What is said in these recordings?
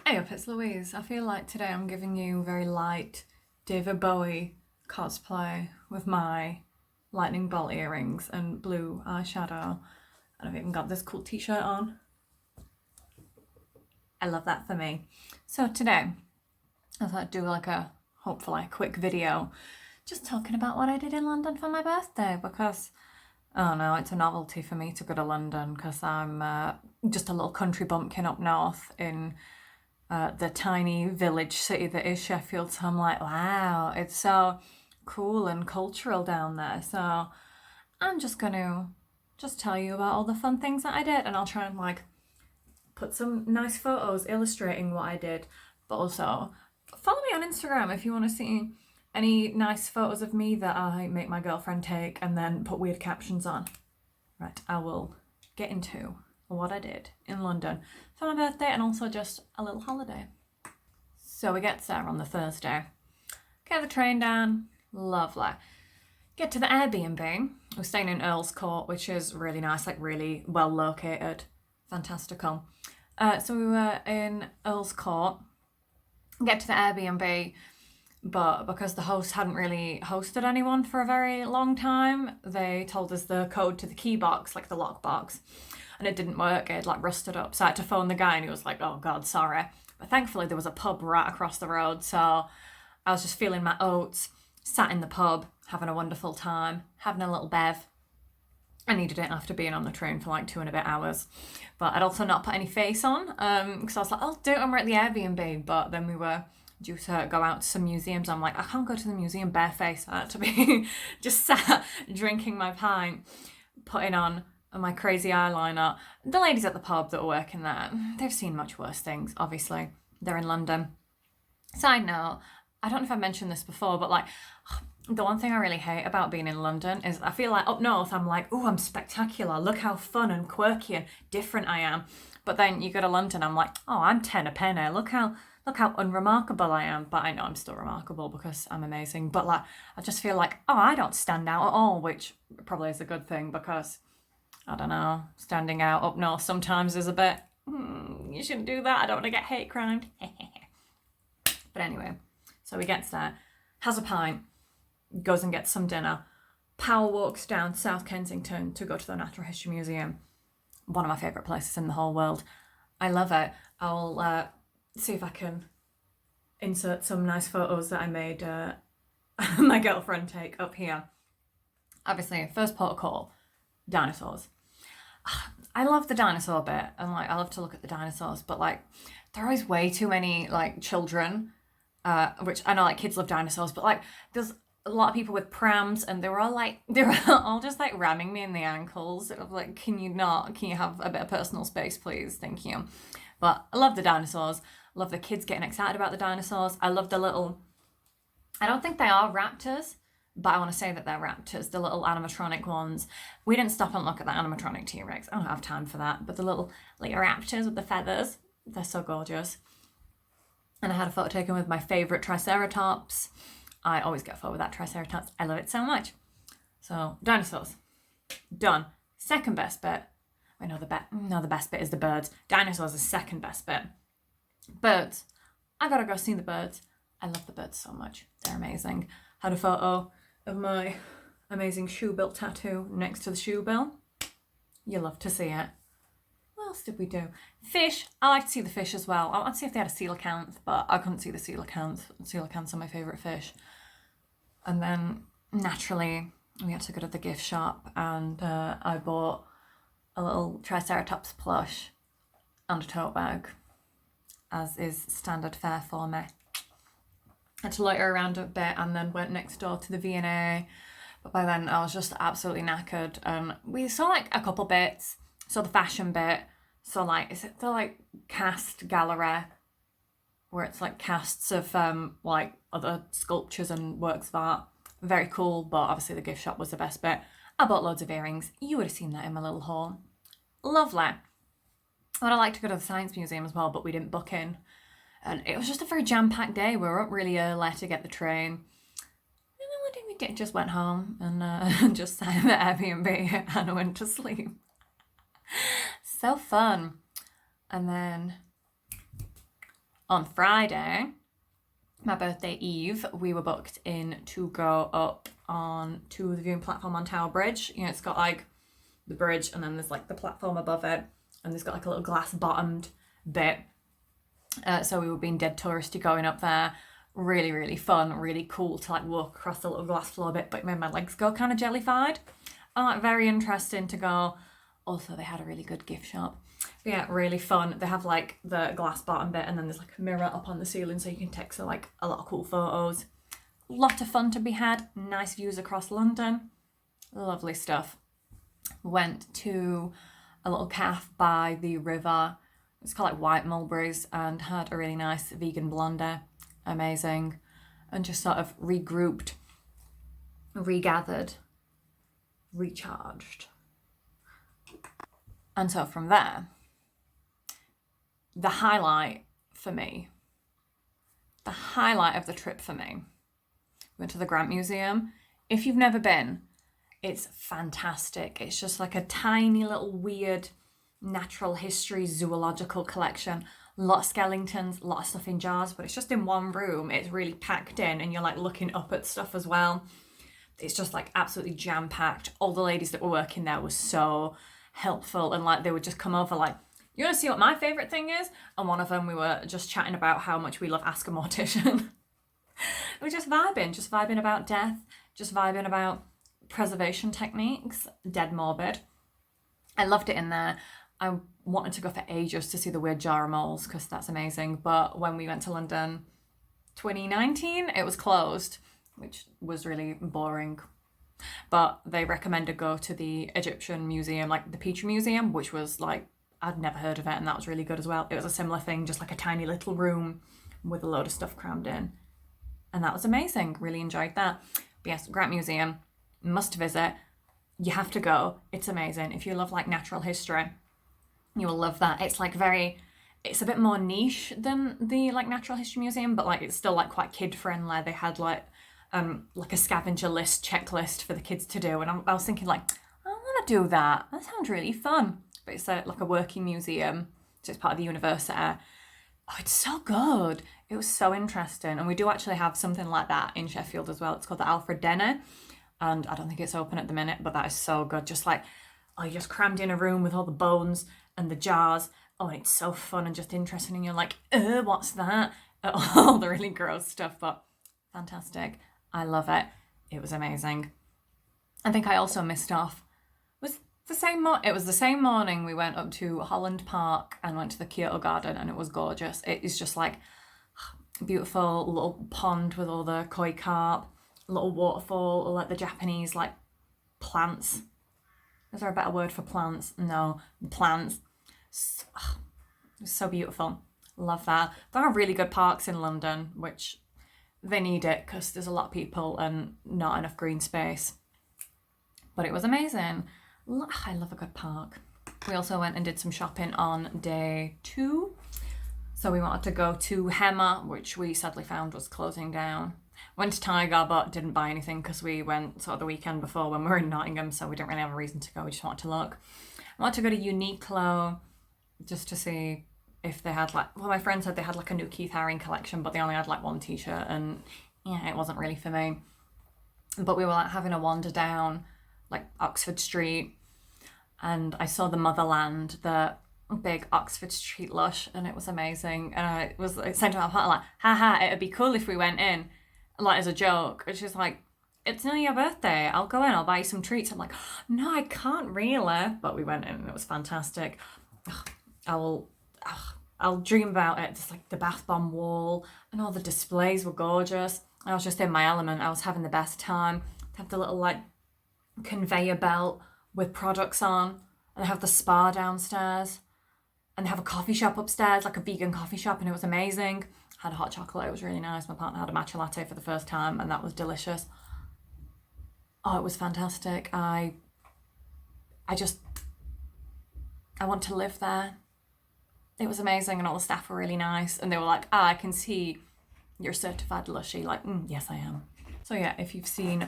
Eyup, it's Louise. I feel like today I'm giving you very light David Bowie cosplay with my lightning bolt earrings and blue eyeshadow. And I've even got this cool t-shirt on. I love that for me. So today, I thought I'd do hopefully a quick video just talking about what I did in London for my birthday because, oh no, it's a novelty for me to go to London because I'm just a little country bumpkin up north in the tiny village city that is Sheffield. So I'm like, wow, it's so cool and cultural down there. So I'm just gonna tell you about all the fun things that I did, and I'll try and put some nice photos illustrating what I did. But also follow me on Instagram if you want to see any nice photos of me that I make my girlfriend take and then put weird captions on. Right, I will get into what I did in London for my birthday and also just a little holiday. So we get there on the Thursday. Get the train down, lovely. Get to the Airbnb. We're staying in Earl's Court, which is really nice, really well located. Fantastical. So we were in Earl's Court. Get to the Airbnb, but because the host hadn't really hosted anyone for a very long time, they told us the code to the key box, the lock box, and it didn't work. It had rusted up. So I had to phone the guy and he was like, oh God, sorry. But thankfully there was a pub right across the road. So I was just feeling my oats, sat in the pub, having a wonderful time, having a little bev. I needed it after being on the train for 2 and a bit hours. But I'd also not put any face on because I was like, I'll do it when we're at the Airbnb. But then we were due to go out to some museums. I'm like, I can't go to the museum barefaced. I had to be just sat drinking my pint, putting on my crazy eyeliner. The ladies at the pub that were working there, they've seen much worse things, obviously. They're in London. Side note, I don't know if I've mentioned this before, but the one thing I really hate about being in London is I feel like up north I'm like, oh, I'm spectacular. Look how fun and quirky and different I am. But then you go to London, I'm like, oh, I'm 10 a penny. Look how unremarkable I am. But I know I'm still remarkable because I'm amazing. But I just feel like, oh, I don't stand out at all, which probably is a good thing because, I don't know, standing out up north sometimes is a bit, you shouldn't do that. I don't want to get hate crimed. But anyway, so he gets there, has a pint, goes and gets some dinner, power walks down South Kensington to go to the Natural History Museum. One of my favourite places in the whole world. I love it. I'll see if I can insert some nice photos that I made my girlfriend take up here. Obviously, first port of call, dinosaurs. I love the dinosaur bit, and I love to look at the dinosaurs, but there are always way too many children, which I know kids love dinosaurs, but there's a lot of people with prams, and they were all just ramming me in the ankles. Of can you have a bit of personal space, please? Thank you. But I love the dinosaurs. I love the kids getting excited about the dinosaurs. I love the little, I don't think they are raptors, but I want to say that they're raptors, the little animatronic ones. We didn't stop and look at the animatronic T-Rex. I don't have time for that. But the little raptors with the feathers, they're so gorgeous. And I had a photo taken with my favourite Triceratops. I always get a photo with that Triceratops. I love it so much. So, dinosaurs. Done. Second best bit. The best bit is the birds. Dinosaurs is second best bit. Birds. I gotta go see the birds. I love the birds so much. They're amazing. Had a photo of my amazing shoe bill tattoo next to the shoe bill. You love to see it. What else did we do? Fish. I like to see the fish as well. I want to see if they had a coelacanth, but I couldn't see the coelacanth. Coelacanths are my favourite fish. And then, naturally, we had to go to the gift shop, and I bought a little Triceratops plush and a tote bag, as is standard fare for me. Had to loiter around a bit and then went next door to the V&A. But by then I was just absolutely knackered. And we saw a couple bits. Saw the fashion bit. So is it the cast gallery where it's casts of other sculptures and works of art. Very cool, but obviously the gift shop was the best bit. I bought loads of earrings. You would have seen that in my little haul. Lovely. I'd like to go to the Science Museum as well, but we didn't book in. And it was just a very jam-packed day. We were up really early to get the train. And then what did we do? Just went home and just sat in the Airbnb and went to sleep. So fun. And then On Friday, my birthday eve, we were booked in to go up on to the viewing platform on Tower Bridge. You know, it's got like the bridge and then there's like the platform above it, and there's got like a little glass bottomed bit. So we were being dead touristy going up there. Really, really fun, really cool to like walk across the little glass floor bit, but it made my legs go kind of jellified. Very interesting to go. Also, they had a really good gift shop. But yeah, really fun. They have like the glass bottom bit, and then there's like a mirror up on the ceiling so you can take so like a lot of cool photos. Lot of fun to be had. Nice views across London. Lovely stuff. Went to a little cafe by the river. It's called like White Mulberries, and had a really nice vegan blondie. Amazing. And just sort of regrouped, regathered, recharged. And so from there, the highlight of the trip for me, went to the Grant Museum. If you've never been, it's fantastic. It's just like a tiny little weird natural history zoological collection. A lot of skeletons, a lot of stuff in jars, but it's just in one room. It's really packed in, and you're like looking up at stuff as well. It's just like absolutely jam-packed. All the ladies that were working there were so helpful, and like they would just come over like, you want to see what my favourite thing is? And one of them, we were just chatting about how much we love Ask a Mortician. We're just vibing about death, just vibing about preservation techniques, dead morbid. I loved it in there. I wanted to go for ages to see the weird jar of moles because that's amazing. But when we went to London 2019, it was closed, which was really boring. But they recommended go to the Egyptian museum, like the Petrie Museum, which was like, I'd never heard of it, and that was really good as well. It was a similar thing, just like a tiny little room with a load of stuff crammed in. And that was amazing. Really enjoyed that. But yes, Grant Museum, must visit. You have to go. It's amazing. If you love like natural history, you will love that. It's like it's a bit more niche than the like Natural History Museum, but like it's still like quite kid friendly. They had like a scavenger list checklist for the kids to do, and I was thinking like, I want to do that. That sounds really fun. But it's like a working museum, so it's part of the university. Oh, it's so good. It was so interesting, and we do actually have something like that in Sheffield as well. It's called the Alfred Denner, and I don't think it's open at the minute, but that is so good. Just like, oh, you're just crammed in a room with all the bones and the jars. Oh, and it's so fun and just interesting, and you're like, what's that? All the really gross stuff, but fantastic. I love it. It was amazing. I think I also missed off. It was the same morning we went up to Holland Park and went to the Kyoto Garden, and it was gorgeous. It is just like beautiful little pond with all the koi carp, little waterfall, like the Japanese like plants. Is there a better word for plants? No, plants. So beautiful. Love that. There are really good parks in London, which they need it because there's a lot of people and not enough green space. But it was amazing. I love a good park. We also went and did some shopping on day 2. So we wanted to go to Hema, which we sadly found was closing down. Went to Tiger, but didn't buy anything because we went sort of the weekend before when we were in Nottingham, so we didn't really have a reason to go. We just wanted to look. I wanted to go to Uniqlo just to see if they had my friend said they had like a new Keith Haring collection, but they only had like one t-shirt, and yeah, it wasn't really for me. But we were like having a wander down like Oxford Street, and I saw the Motherland, the big Oxford Street Lush, and it was amazing. And I was saying to my partner like, haha, it'd be cool if we went in, like as a joke. And she's like, it's nearly your birthday, I'll go in, I'll buy you some treats. I'm like, no, I can't really. But we went in and it was fantastic. I'll dream about it. Just like the bath bomb wall and all the displays were gorgeous. I was just in my element. I was having the best time. They have the little like conveyor belt with products on, and they have the spa downstairs, and they have a coffee shop upstairs, like a vegan coffee shop, and it was amazing. Had a hot chocolate, it was really nice. My partner had a matcha latte for the first time, and that was delicious. Oh, it was fantastic. I want to live there. It was amazing, and all the staff were really nice, and they were like, I can see you're certified Lushy. Like, yes, I am. So yeah, if you've seen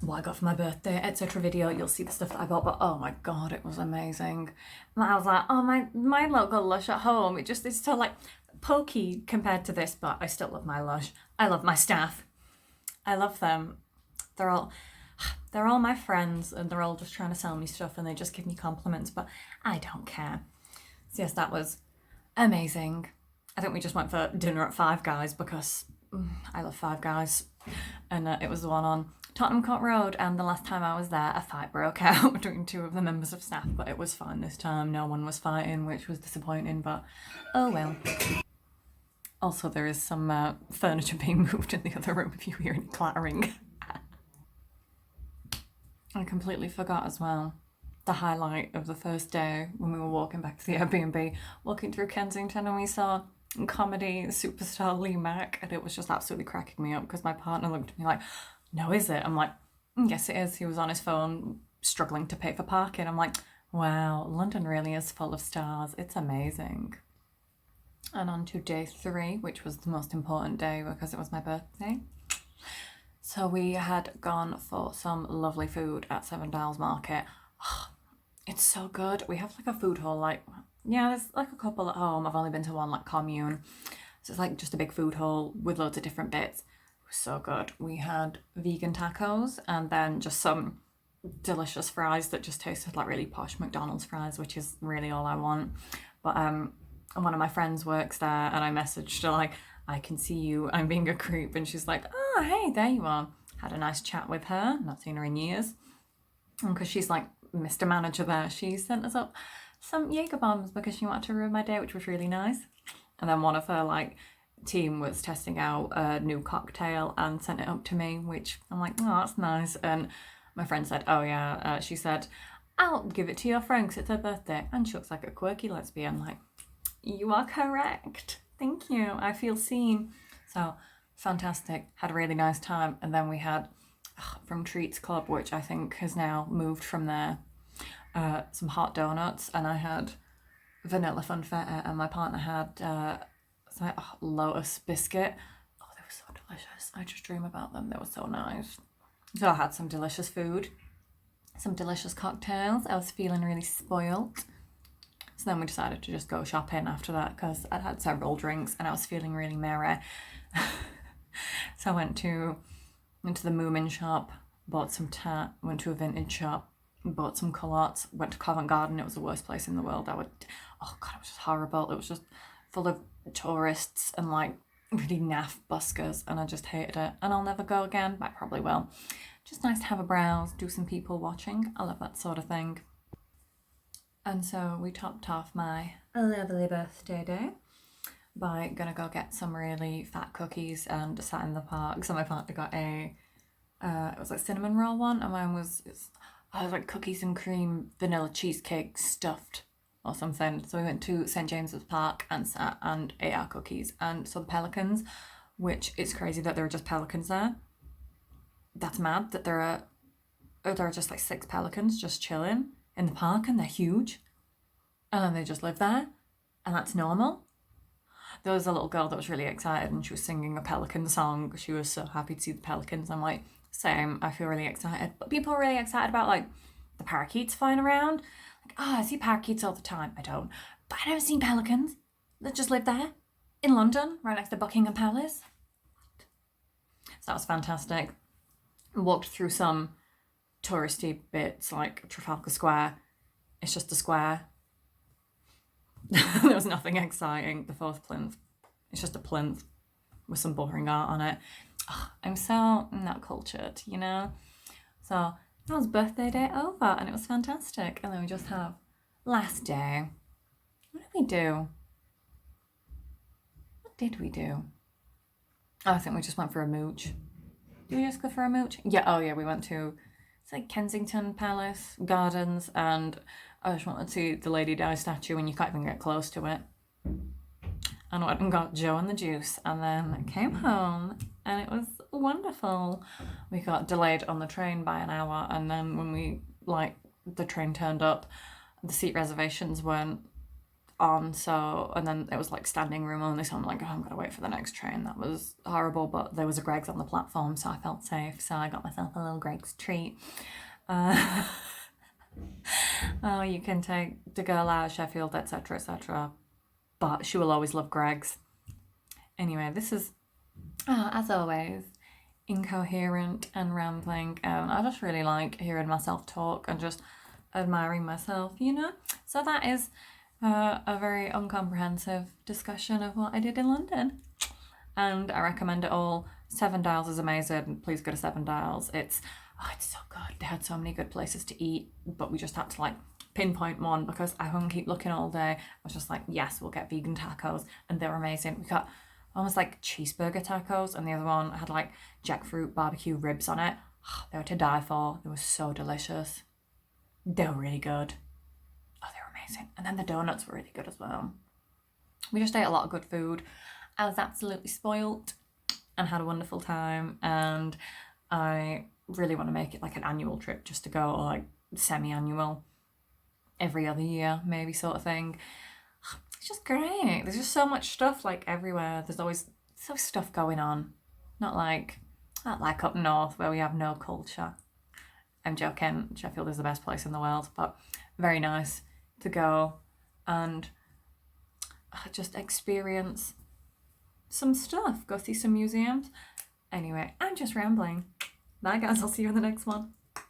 what I got for my birthday, etc. video, you'll see the stuff that I got, but oh my god, it was amazing. And I was like, oh, my local Lush at home, it's so like pokey compared to this, but I still love my Lush. I love my staff. I love them. They're all my friends, and they're all just trying to sell me stuff, and they just give me compliments, but I don't care. So yes, that was amazing. I think we just went for dinner at Five Guys because I love Five Guys, and it was the one on Tottenham Court Road, and the last time I was there, a fight broke out between two of the members of staff, but it was fine this time. No one was fighting, which was disappointing, but oh well. Also, there is some furniture being moved in the other room if you hear any clattering. I completely forgot as well the highlight of the first day when we were walking back to the Airbnb, walking through Kensington, and we saw comedy superstar Lee Mack, and it was just absolutely cracking me up because my partner looked at me like, no, is it? I'm like, yes, it is. He was on his phone struggling to pay for parking. I'm like, wow, London really is full of stars. It's amazing. And on to day 3, which was the most important day because it was my birthday. So we had gone for some lovely food at Seven Dials Market. Oh, it's so good. We have like a food hall, there's like a couple at home. I've only been to one, like Commune. So it's like just a big food hall with loads of different bits. It was so good. We had vegan tacos and then just some delicious fries that just tasted like really posh McDonald's fries, which is really all I want. But one of my friends works there, and I messaged her like, I can see you, I'm being a creep. And she's like, oh, hey, there you are. Had a nice chat with her. Not seen her in years. And because she's like Mr. Manager there, she sent us up some Jaeger bombs because she wanted to ruin my day, which was really nice. And then one of her like team was testing out a new cocktail and sent it up to me, which I'm like, oh, that's nice. And my friend said, oh yeah, she said, I'll give it to your friend because it's her birthday. And she looks like a quirky lesbian. Like, you are correct. Thank you. I feel seen. So fantastic. Had a really nice time. And then we had from Treats Club, which I think has now moved from there, some hot donuts, and I had vanilla funfetta, and my partner had lotus biscuit. Oh, they were so delicious. I just dream about them. They were so nice. So I had some delicious food, some delicious cocktails. I was feeling really spoilt. So then we decided to just go shopping after that because I'd had several drinks and I was feeling really merry. So I went to the Moomin shop, bought some tat, went to a vintage shop, bought some culottes, went to Covent Garden. It was the worst place in the world. It was just horrible. It was just full of tourists and like really naff buskers, and I just hated it. And I'll never go again, but I probably will. Just nice to have a browse, do some people watching. I love that sort of thing. And so we topped off my lovely birthday day by gonna go get some really fat cookies and sat in the park. So my partner got it was like cinnamon roll one, and mine was like cookies and cream vanilla cheesecake stuffed or something. So we went to St. James's Park and sat and ate our cookies and saw the pelicans, which it's crazy that there are just pelicans there. That's mad that there are just like 6 pelicans just chilling in the park, and they're huge, and then they just live there, and that's normal. There was a little girl that was really excited, and she was singing a pelican song. She was so happy to see the pelicans. I'm like, same, I feel really excited. But people are really excited about like the parakeets flying around. Like, I see parakeets all the time. I don't, but I never seen pelicans that just live there in London, right next to Buckingham Palace. So that was fantastic. Walked through some touristy bits like Trafalgar Square. It's just a square. There was nothing exciting. The fourth plinth, it's just a plinth with some boring art on it. Oh, I'm so not cultured, you know. So that was birthday day over, and it was fantastic. And then we just have last day. What did we do? What did we do? Oh, I think we just went for a mooch. Did we just go for a mooch? Yeah. Oh yeah, we went to it's like Kensington Palace Gardens, and I just wanted to see the Lady Di statue, and you can't even get close to it. And I went and got Joe and the juice, and then came home, and it was wonderful. We got delayed on the train by an hour, and then when the train turned up, the seat reservations weren't on, and then it was like standing room only, so I'm like, oh, I'm gonna wait for the next train. That was horrible, but there was a Greggs on the platform, so I felt safe, so I got myself a little Greggs treat. Oh, you can take the girl out of Sheffield, etc., etc., but she will always love Greggs. Anyway, this is, as always, incoherent and rambling. I just really like hearing myself talk and just admiring myself, you know? So that is a very uncomprehensive discussion of what I did in London. And I recommend it all. Seven Dials is amazing. Please go to Seven Dials. It's so good. They had so many good places to eat, but we just had to like pinpoint one because I couldn't keep looking all day. I was just like, yes, we'll get vegan tacos, and they were amazing. We got almost like cheeseburger tacos, and the other one had like jackfruit barbecue ribs on it. They were to die for. They were so delicious. They were really good. Oh, they were amazing. And then the donuts were really good as well. We just ate a lot of good food. I was absolutely spoilt and had a wonderful time, and I really want to make it like an annual trip just to go, or like semi-annual, every other year maybe sort of thing. It's just great. There's just so much stuff like everywhere. There's always so stuff going on. Not like up north where we have no culture. I'm joking. Sheffield is the best place in the world, but very nice to go and just experience some stuff. Go see some museums. Anyway, I'm just rambling. Bye guys, I'll see you in the next one.